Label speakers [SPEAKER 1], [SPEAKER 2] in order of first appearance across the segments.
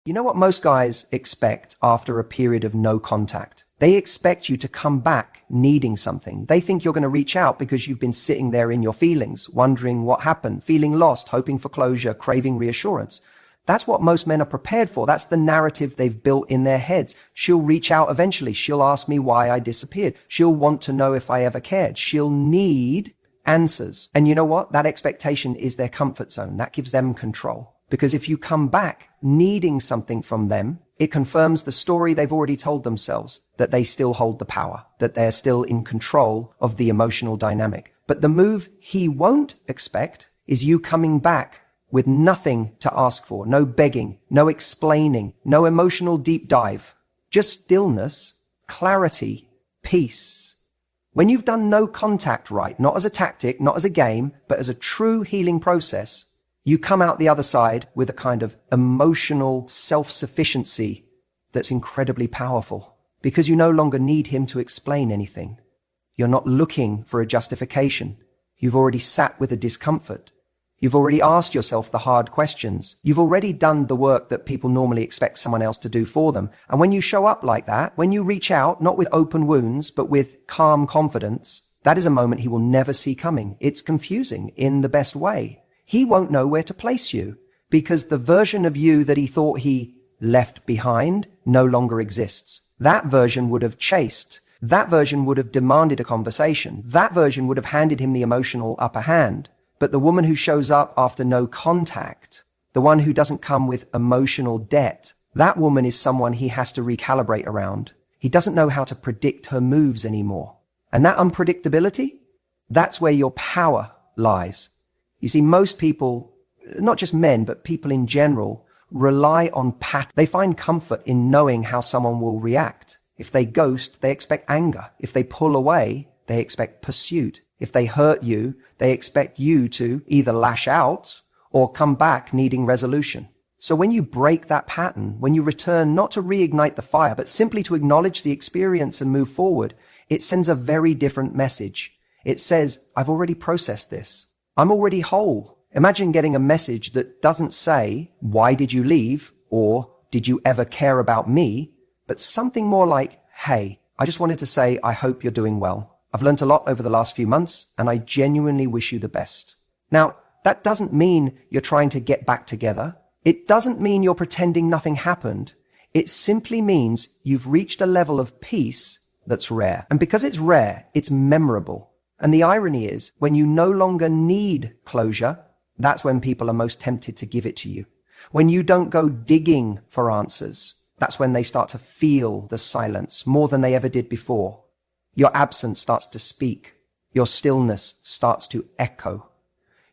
[SPEAKER 1] You know what most guys expect after a period of no contact? They expect you to come back needing something. They think you're going to reach out because you've been sitting there in your feelings, wondering what happened, feeling lost, hoping for closure, craving reassurance. That's what most men are prepared for. That's the narrative they've built in their heads. She'll reach out eventually. She'll ask me why I disappeared. She'll want to know if I ever cared. She'll need answers. And you know what? That expectation is their comfort zone. That gives them control. Because if you come back needing something from them, it confirms the story they've already told themselves, that they still hold the power, that they're still in control of the emotional dynamic. But the move he won't expect is you coming back with nothing to ask for, no begging, no explaining, no emotional deep dive, just stillness, clarity, peace. When you've done no contact right, not as a tactic, not as a game, but as a true healing process, you come out the other side with a kind of emotional self-sufficiency that's incredibly powerful because you no longer need him to explain anything. You're not looking for a justification. You've already sat with the discomfort. You've already asked yourself the hard questions. You've already done the work that people normally expect someone else to do for them. And when you show up like that, when you reach out, not with open wounds, but with calm confidence, that is a moment he will never see coming. It's confusing in the best way. He won't know where to place you because the version of you that he thought he left behind no longer exists. That version would have chased. That version would have demanded a conversation. That version would have handed him the emotional upper hand. But the woman who shows up after no contact, the one who doesn't come with emotional debt, that woman is someone he has to recalibrate around. He doesn't know how to predict her moves anymore. And that unpredictability, that's where your power lies. You see, most people, not just men, but people in general, rely on patterns. They find comfort in knowing how someone will react. If they ghost, they expect anger. If they pull away, they expect pursuit. If they hurt you, they expect you to either lash out or come back needing resolution. So when you break that pattern, when you return not to reignite the fire, but simply to acknowledge the experience and move forward, it sends a very different message. It says, I've already processed this. I'm already whole. Imagine getting a message that doesn't say, why did you leave? Or did you ever care about me? But something more like, hey, I just wanted to say, I hope you're doing well. I've learned a lot over the last few months, and I genuinely wish you the best. Now, that doesn't mean you're trying to get back together. It doesn't mean you're pretending nothing happened. It simply means you've reached a level of peace that's rare. And because it's rare, it's memorable. And the irony is, when you no longer need closure, that's when people are most tempted to give it to you. When you don't go digging for answers, that's when they start to feel the silence more than they ever did before. Your absence starts to speak. Your stillness starts to echo.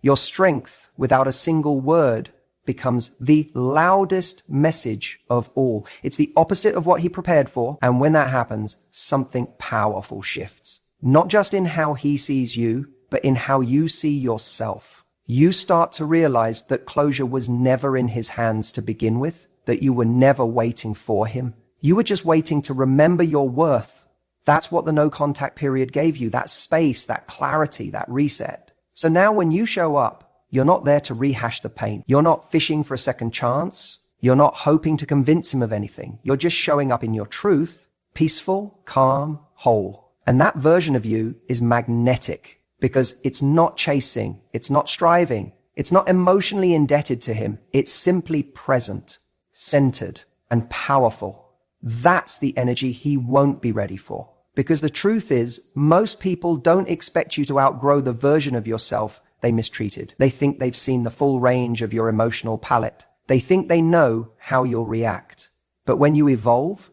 [SPEAKER 1] Your strength, without a single word, becomes the loudest message of all. It's the opposite of what he prepared for. And when that happens, something powerful shifts. Not just in how he sees you, but in how you see yourself. You start to realize that closure was never in his hands to begin with, that you were never waiting for him. You were just waiting to remember your worth. That's what the no contact period gave you, that space, that clarity, that reset. So now when you show up, you're not there to rehash the pain. You're not fishing for a second chance. You're not hoping to convince him of anything. You're just showing up in your truth, peaceful, calm, whole. And that version of you is magnetic because it's not chasing, it's not striving, it's not emotionally indebted to him. It's simply present, centered, and powerful. That's the energy he won't be ready for. Because the truth is, most people don't expect you to outgrow the version of yourself they mistreated. They think they've seen the full range of your emotional palette. They think they know how you'll react. But when you evolve,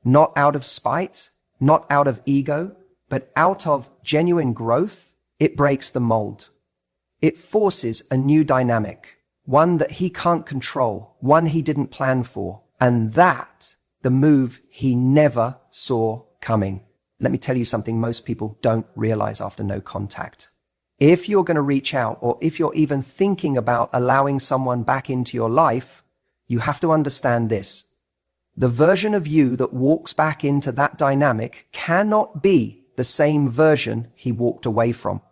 [SPEAKER 1] not out of spite, not out of ego, but out of genuine growth, it breaks the mold. It forces a new dynamic, one that he can't control, one he didn't plan for, and that, the move he never saw coming. Let me tell you something most people don't realize after no contact. If you're going to reach out, or if you're even thinking about allowing someone back into your life, you have to understand this. The version of you that walks back into that dynamic cannot be the same version he walked away from.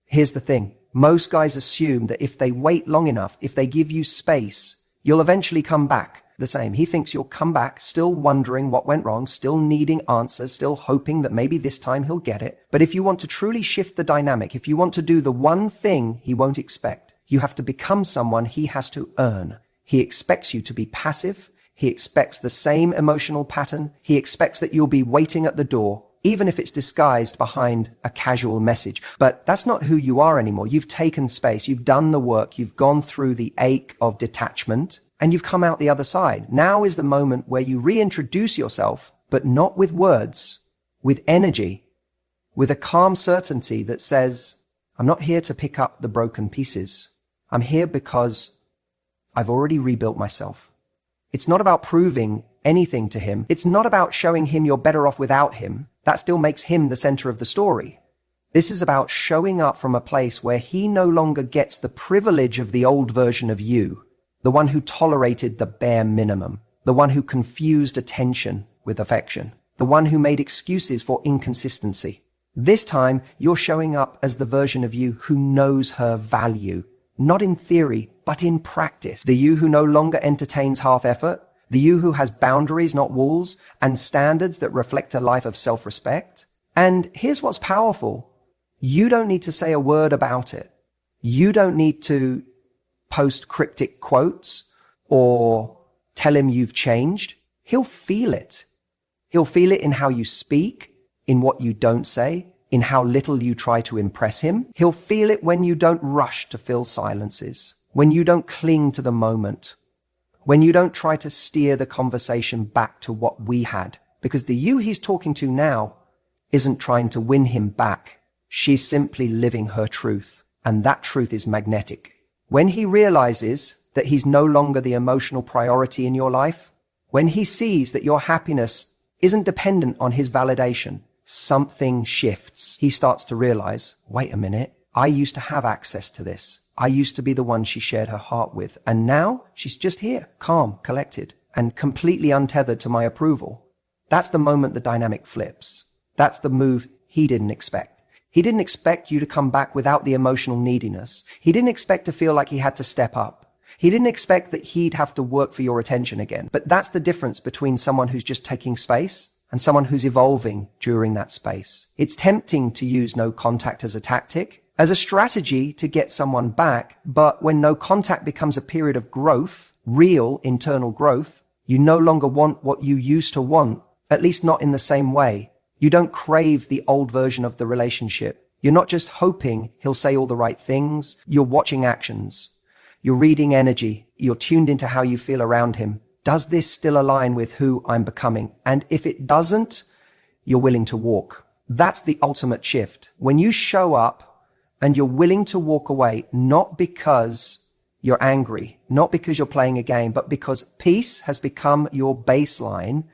[SPEAKER 1] Here's the thing. Most guys assume that if they wait long enough, if they give you space, you'll eventually come back. the same. He thinks you'll come back still wondering what went wrong, still needing answers, still hoping that maybe this time he'll get it. But if you want to truly shift the dynamic, if you want to do the one thing he won't expect, you have to become someone he has to earn. He expects you to be passive. He expects the same emotional pattern. He expects that you'll be waiting at the door, even if it's disguised behind a casual message. But that's not who you are anymore. You've taken space. You've done the work. You've gone through the ache of detachment, and you've come out the other side. Now is the moment where you reintroduce yourself, but not with words, with energy, with a calm certainty that says, I'm not here to pick up the broken pieces. I'm here because I've already rebuilt myself. It's not about proving anything to him. It's not about showing him you're better off without him. That still makes him the center of the story. This is about showing up from a place where he no longer gets the privilege of the old version of you, the one who tolerated the bare minimum, the one who confused attention with affection, the one who made excuses for inconsistency. This time, you're showing up as the version of you who knows her value, not in theory, but in practice. The you who no longer entertains half effort, the you who has boundaries, not walls, and standards that reflect a life of self-respect. And here's what's powerful. You don't need to say a word about it. You don't need to post cryptic quotes or tell him you've changed. He'll feel it. He'll feel it in how you speak, in what you don't say, in how little you try to impress him. He'll feel it when you don't rush to fill silences, when you don't cling to the moment, when you don't try to steer the conversation back to what we had. Because the you he's talking to now isn't trying to win him back. She's simply living her truth, and that truth is magnetic. When he realizes that he's no longer the emotional priority in your life, when he sees that your happiness isn't dependent on his validation, something shifts. He starts to realize, wait a minute, I used to have access to this. I used to be the one she shared her heart with. And now she's just here, calm, collected, and completely untethered to my approval. That's the moment the dynamic flips. That's the move he didn't expect. He didn't expect you to come back without the emotional neediness. He didn't expect to feel like he had to step up. He didn't expect that he'd have to work for your attention again. But that's the difference between someone who's just taking space and someone who's evolving during that space. It's tempting to use no contact as a tactic, as a strategy to get someone back, but when no contact becomes a period of growth, real internal growth, you no longer want what you used to want, at least not in the same way. You don't crave the old version of the relationship. You're not just hoping he'll say all the right things. You're watching actions. You're reading energy. You're tuned into how you feel around him. Does this still align with who I'm becoming? And if it doesn't, you're willing to walk. That's the ultimate shift. When you show up and you're willing to walk away, not because you're angry, not because you're playing a game, but because peace has become your baseline,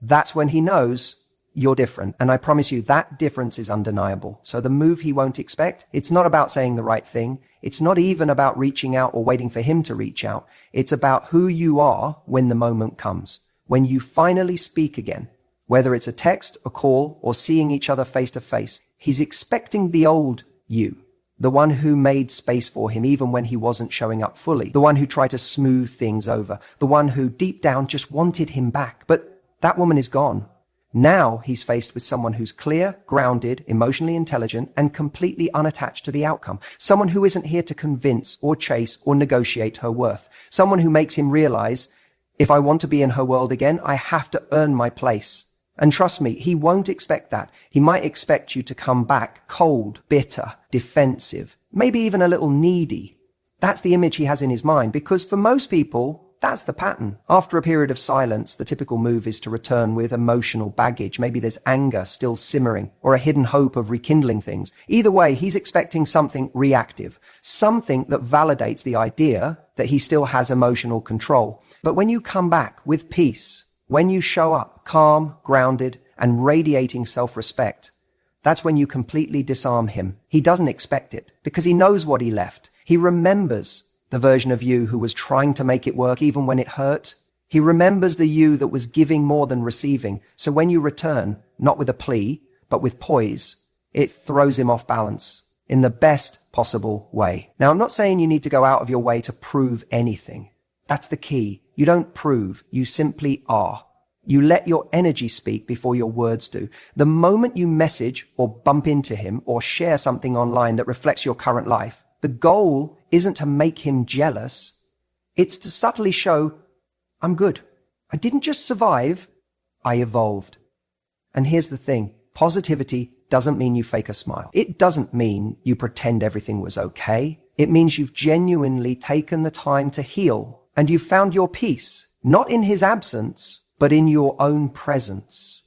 [SPEAKER 1] that's when he knows you're different. And I promise you that difference is undeniable. So the move he won't expect, it's not about saying the right thing. It's not even about reaching out or waiting for him to reach out. It's about who you are when the moment comes. When you finally speak again, whether it's a text, a call, or seeing each other face to face, he's expecting the old you, the one who made space for him even when he wasn't showing up fully, the one who tried to smooth things over, the one who deep down just wanted him back. But that woman is gone. Now he's faced with someone who's clear, grounded, emotionally intelligent, and completely unattached to the outcome. Someone who isn't here to convince or chase or negotiate her worth. Someone who makes him realize, if I want to be in her world again, I have to earn my place. And trust me, he won't expect that. He might expect you to come back cold, bitter, defensive, maybe even a little needy. That's the image he has in his mind, because for most people, that's the pattern. After a period of silence, the typical move is to return with emotional baggage. Maybe there's anger still simmering or a hidden hope of rekindling things. Either way, he's expecting something reactive, something that validates the idea that he still has emotional control. But when you come back with peace, when you show up calm, grounded, and radiating self-respect, that's when you completely disarm him. He doesn't expect it because he knows what he left. He remembers the version of you who was trying to make it work even when it hurt. He remembers the you that was giving more than receiving. So when you return, not with a plea, but with poise, it throws him off balance in the best possible way. Now, I'm not saying you need to go out of your way to prove anything. That's the key. You don't prove, you simply are. You let your energy speak before your words do. The moment you message or bump into him or share something online that reflects your current life, the goal isn't to make him jealous. It's to subtly show, I'm good. I didn't just survive, I evolved. And here's the thing, positivity doesn't mean you fake a smile. It doesn't mean you pretend everything was okay. It means you've genuinely taken the time to heal and you've found your peace, not in his absence, but in your own presence.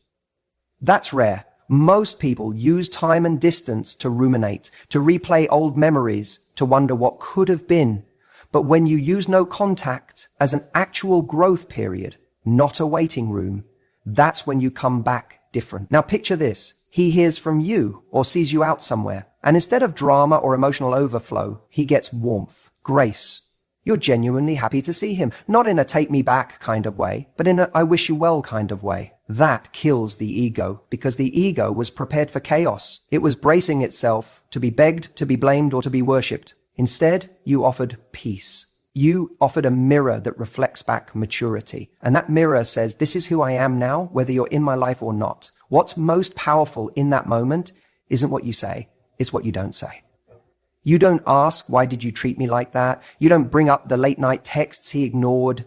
[SPEAKER 1] That's rare. Most people use time and distance to ruminate, to replay old memories, to wonder what could have been. But when you use no contact as an actual growth period, not a waiting room, that's when you come back different. Now picture this. He hears from you or sees you out somewhere, and instead of drama or emotional overflow, he gets warmth, grace. You're genuinely happy to see him, not in a take me back kind of way, but in a I wish you well kind of way. That kills the ego, because the ego was prepared for chaos. It was bracing itself to be begged, to be blamed, or to be worshipped. Instead, you offered peace. You offered a mirror that reflects back maturity. And that mirror says, this is who I am now, whether you're in my life or not. What's most powerful in that moment isn't what you say, it's what you don't say. You don't ask, why did you treat me like that? You don't bring up the late night texts he ignored.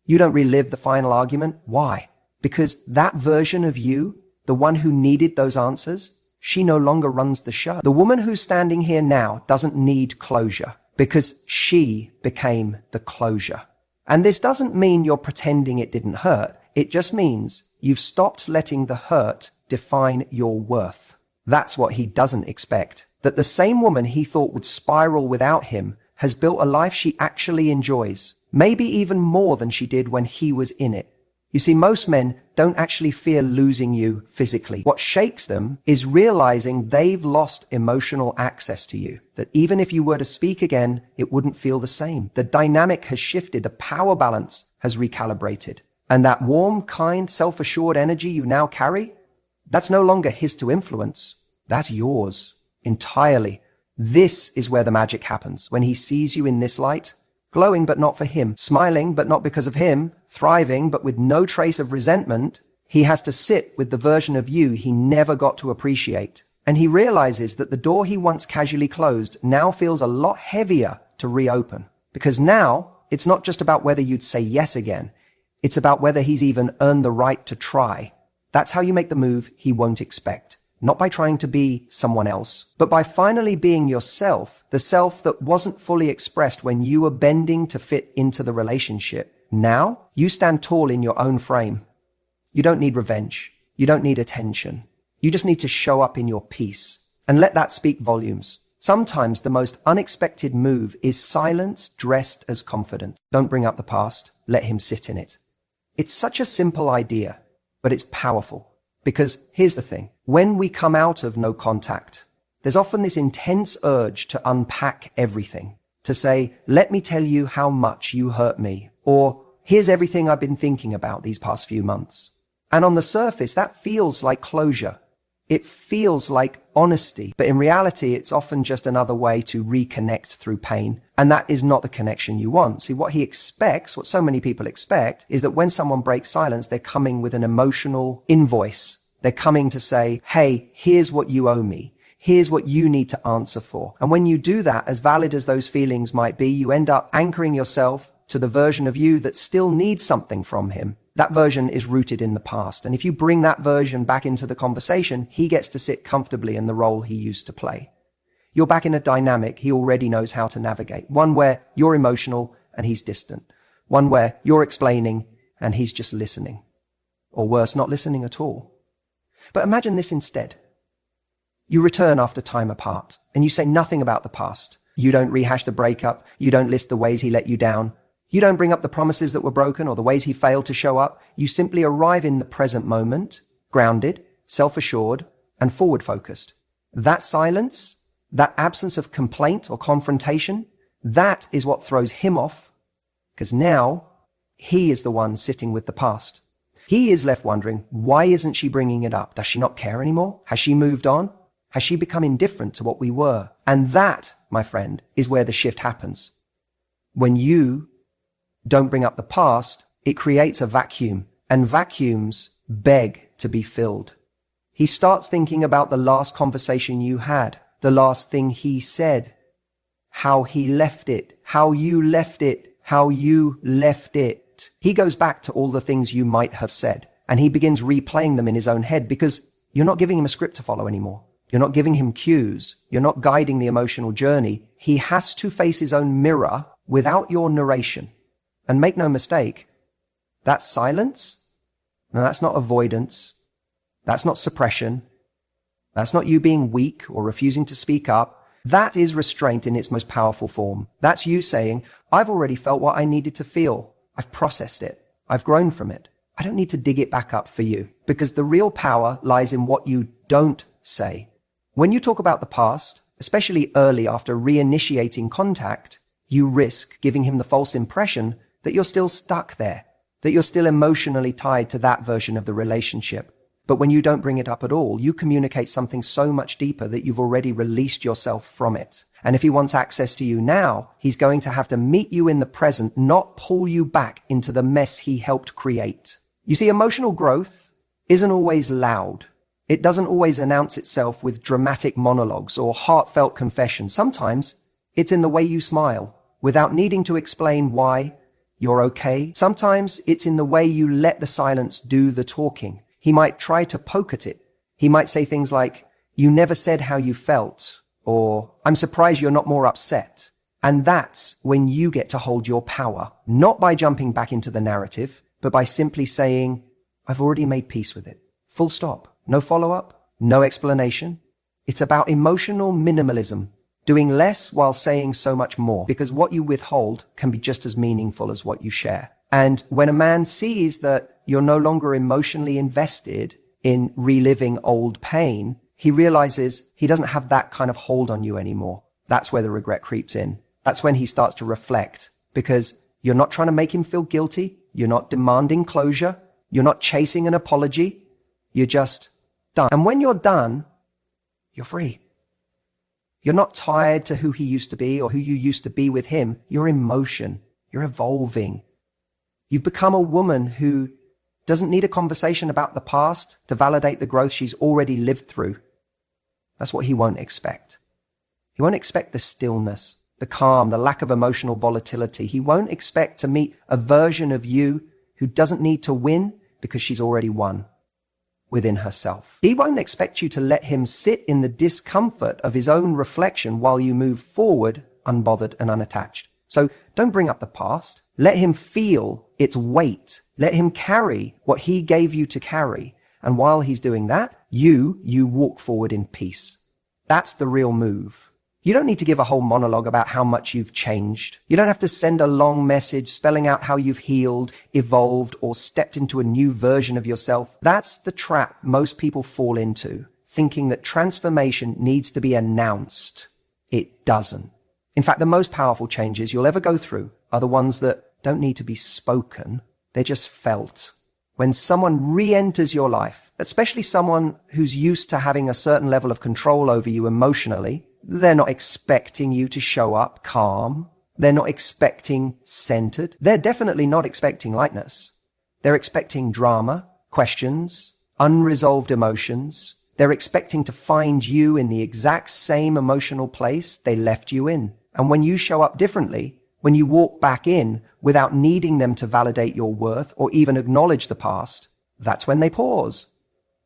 [SPEAKER 1] You don't relive the final argument. Why? Because that version of you, the one who needed those answers, she no longer runs the show. The woman who's standing here now doesn't need closure because she became the closure. And this doesn't mean you're pretending it didn't hurt. It just means you've stopped letting the hurt define your worth. That's what he doesn't expect. That the same woman he thought would spiral without him has built a life she actually enjoys, maybe even more than she did when he was in it. You see, most men don't actually fear losing you physically. What shakes them is realizing they've lost emotional access to you, that even if you were to speak again, it wouldn't feel the same. The dynamic has shifted, the power balance has recalibrated. And that warm, kind, self-assured energy you now carry, that's no longer his to influence, that's yours. Entirely. This is where the magic happens, when he sees you in this light, glowing but not for him, smiling but not because of him, thriving but with no trace of resentment. He has to sit with the version of you he never got to appreciate. And he realizes that the door he once casually closed now feels a lot heavier to reopen. Because now, it's not just about whether you'd say yes again, it's about whether he's even earned the right to try. That's how you make the move he won't expect. Not by trying to be someone else, but by finally being yourself, the self that wasn't fully expressed when you were bending to fit into the relationship. Now, you stand tall in your own frame. You don't need revenge. You don't need attention. You just need to show up in your peace and let that speak volumes. Sometimes the most unexpected move is silence dressed as confidence. Don't bring up the past. Let him sit in it. It's such a simple idea, but it's powerful. Because here's the thing, when we come out of no contact, there's often this intense urge to unpack everything, to say, let me tell you how much you hurt me, or here's everything I've been thinking about these past few months. And on the surface, that feels like closure. It feels like honesty, but in reality, it's often just another way to reconnect through pain. And that is not the connection you want. See, what he expects, what so many people expect, is that when someone breaks silence, they're coming with an emotional invoice. They're coming to say, hey, here's what you owe me. Here's what you need to answer for. And when you do that, as valid as those feelings might be, you end up anchoring yourself to the version of you that still needs something from him. That version is rooted in the past. And if you bring that version back into the conversation, he gets to sit comfortably in the role he used to play. You're back in a dynamic he already knows how to navigate. One where you're emotional and he's distant. One where you're explaining and he's just listening. Or worse, not listening at all. But imagine this instead. You return after time apart and you say nothing about the past. You don't rehash the breakup. You don't list the ways he let you down. You don't bring up the promises that were broken or the ways he failed to show up. You simply arrive in the present moment, grounded, self-assured, and forward-focused. That silence, that absence of complaint or confrontation, that is what throws him off, because now he is the one sitting with the past. He is left wondering, why isn't she bringing it up? Does she not care anymore? Has she moved on? Has she become indifferent to what we were? And that, my friend, is where the shift happens. When you don't bring up the past, it creates a vacuum, and vacuums beg to be filled. He starts thinking about the last conversation you had, the last thing he said, how he left it, how you left it, how you left it. He goes back to all the things you might have said, and he begins replaying them in his own head because you're not giving him a script to follow anymore. You're not giving him cues. You're not guiding the emotional journey. He has to face his own mirror without your narration. And make no mistake, that's silence. No, that's not avoidance. That's not suppression. That's not you being weak or refusing to speak up. That is restraint in its most powerful form. That's you saying, I've already felt what I needed to feel. I've processed it. I've grown from it. I don't need to dig it back up for you, because the real power lies in what you don't say. When you talk about the past, especially early after reinitiating contact, you risk giving him the false impression that you're still stuck there, that you're still emotionally tied to that version of the relationship. But when you don't bring it up at all, you communicate something so much deeper that you've already released yourself from it. And if he wants access to you now, he's going to have to meet you in the present, not pull you back into the mess he helped create. You see, emotional growth isn't always loud. It doesn't always announce itself with dramatic monologues or heartfelt confessions. Sometimes it's in the way you smile without needing to explain why you're okay. Sometimes it's in the way you let the silence do the talking. He might try to poke at it. He might say things like, you never said how you felt, or I'm surprised you're not more upset. And that's when you get to hold your power, not by jumping back into the narrative, but by simply saying, I've already made peace with it. Full stop. No follow-up, no explanation. It's about emotional minimalism, doing less while saying so much more, because what you withhold can be just as meaningful as what you share. And when a man sees that you're no longer emotionally invested in reliving old pain, he realizes he doesn't have that kind of hold on you anymore. That's where the regret creeps in. That's when he starts to reflect, because you're not trying to make him feel guilty. You're not demanding closure. You're not chasing an apology. You're just done. And when you're done, you're free. You're not tied to who he used to be or who you used to be with him. You're in motion. You're evolving. You've become a woman who doesn't need a conversation about the past to validate the growth she's already lived through. That's what he won't expect. He won't expect the stillness, the calm, the lack of emotional volatility. He won't expect to meet a version of you who doesn't need to win because she's already won within herself. He won't expect you to let him sit in the discomfort of his own reflection while you move forward unbothered and unattached. So don't bring up the past. Let him feel its weight. Let him carry what he gave you to carry. And while he's doing that, you walk forward in peace. That's the real move. You don't need to give a whole monologue about how much you've changed. You don't have to send a long message spelling out how you've healed, evolved, or stepped into a new version of yourself. That's the trap most people fall into, thinking that transformation needs to be announced. It doesn't. In fact, the most powerful changes you'll ever go through are the ones that don't need to be spoken. They're just felt. When someone re-enters your life, especially someone who's used to having a certain level of control over you emotionally, they're not expecting you to show up calm. They're not expecting centered. They're definitely not expecting lightness. They're expecting drama, questions, unresolved emotions. They're expecting to find you in the exact same emotional place they left you in. And when you show up differently, when you walk back in without needing them to validate your worth or even acknowledge the past, that's when they pause.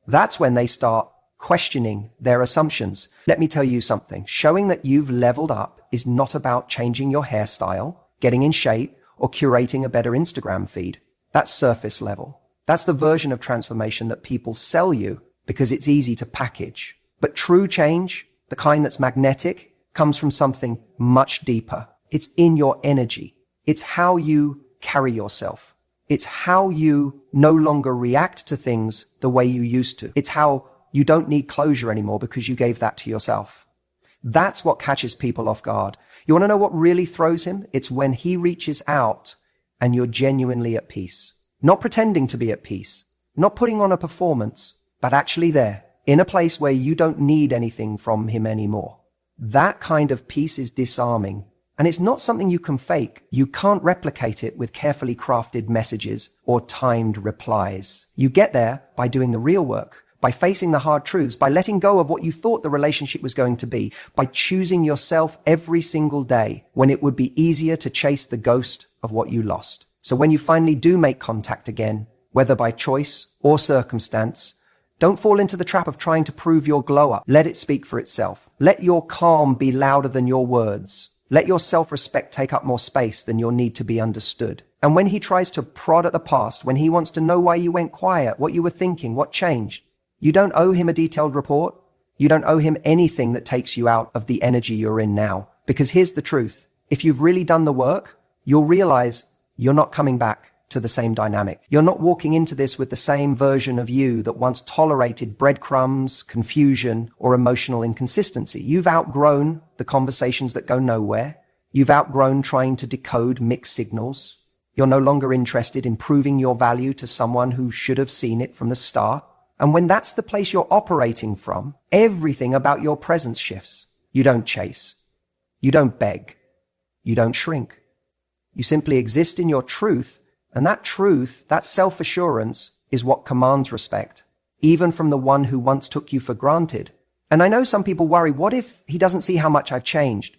[SPEAKER 1] That's when they start questioning their assumptions. Let me tell you something. Showing that you've leveled up is not about changing your hairstyle, getting in shape, or curating a better Instagram feed. That's surface level. That's the version of transformation that people sell you because it's easy to package. But true change, the kind that's magnetic, comes from something much deeper. It's in your energy. It's how you carry yourself. It's how you no longer react to things the way you used to. It's how you don't need closure anymore because you gave that to yourself. That's what catches people off guard. You want to know what really throws him? It's when he reaches out and you're genuinely at peace. Not pretending to be at peace, not putting on a performance, but actually there, in a place where you don't need anything from him anymore. That kind of peace is disarming, And it's not something you can fake. You can't replicate it with carefully crafted messages or timed replies. You get there by doing the real work, by facing the hard truths, by letting go of what you thought the relationship was going to be, by choosing yourself every single day when it would be easier to chase the ghost of what you lost. So when you finally do make contact again, whether by choice or circumstance, don't fall into the trap of trying to prove your glow up. Let it speak for itself. Let your calm be louder than your words. Let your self-respect take up more space than your need to be understood. And when he tries to prod at the past, when he wants to know why you went quiet, what you were thinking, what changed, you don't owe him a detailed report. You don't owe him anything that takes you out of the energy you're in now. Because here's the truth. If you've really done the work, you'll realize you're not coming back to the same dynamic. You're not walking into this with the same version of you that once tolerated breadcrumbs, confusion, or emotional inconsistency. You've outgrown the conversations that go nowhere. You've outgrown trying to decode mixed signals. You're no longer interested in proving your value to someone who should have seen it from the start. And when that's the place you're operating from, everything about your presence shifts. You don't chase. You don't beg. You don't shrink. You simply exist in your truth. And that truth, that self-assurance, is what commands respect, even from the one who once took you for granted. And I know some people worry, what if he doesn't see how much I've changed?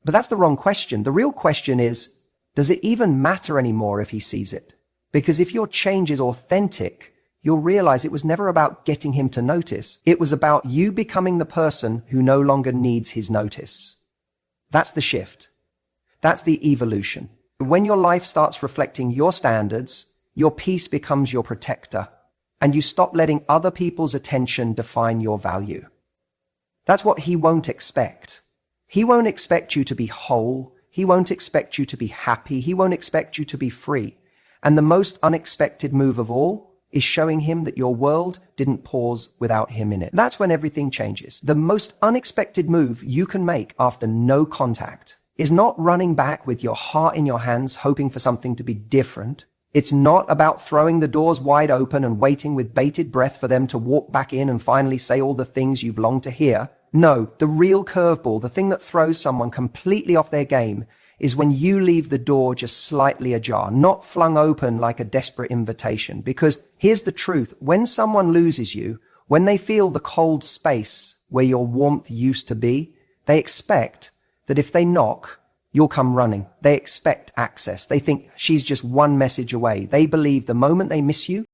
[SPEAKER 1] But that's the wrong question. The real question is, does it even matter anymore if he sees it? Because if your change is authentic, you'll realize it was never about getting him to notice. It was about you becoming the person who no longer needs his notice. That's the shift. That's the evolution. When your life starts reflecting your standards, your peace becomes your protector, and you stop letting other people's attention define your value. That's what he won't expect. He won't expect you to be whole. He won't expect you to be happy. He won't expect you to be free. And the most unexpected move of all is showing him that your world didn't pause without him in it. That's when everything changes. The most unexpected move you can make after no contact is not running back with your heart in your hands, hoping for something to be different. It's not about throwing the doors wide open and waiting with bated breath for them to walk back in and finally say all the things you've longed to hear. No, the real curveball, the thing that throws someone completely off their game, is when you leave the door just slightly ajar, not flung open like a desperate invitation. Because here's the truth, when someone loses you, when they feel the cold space where your warmth used to be, they expect that if they knock, you'll come running. They expect access. They think she's just one message away. They believe the moment they miss you,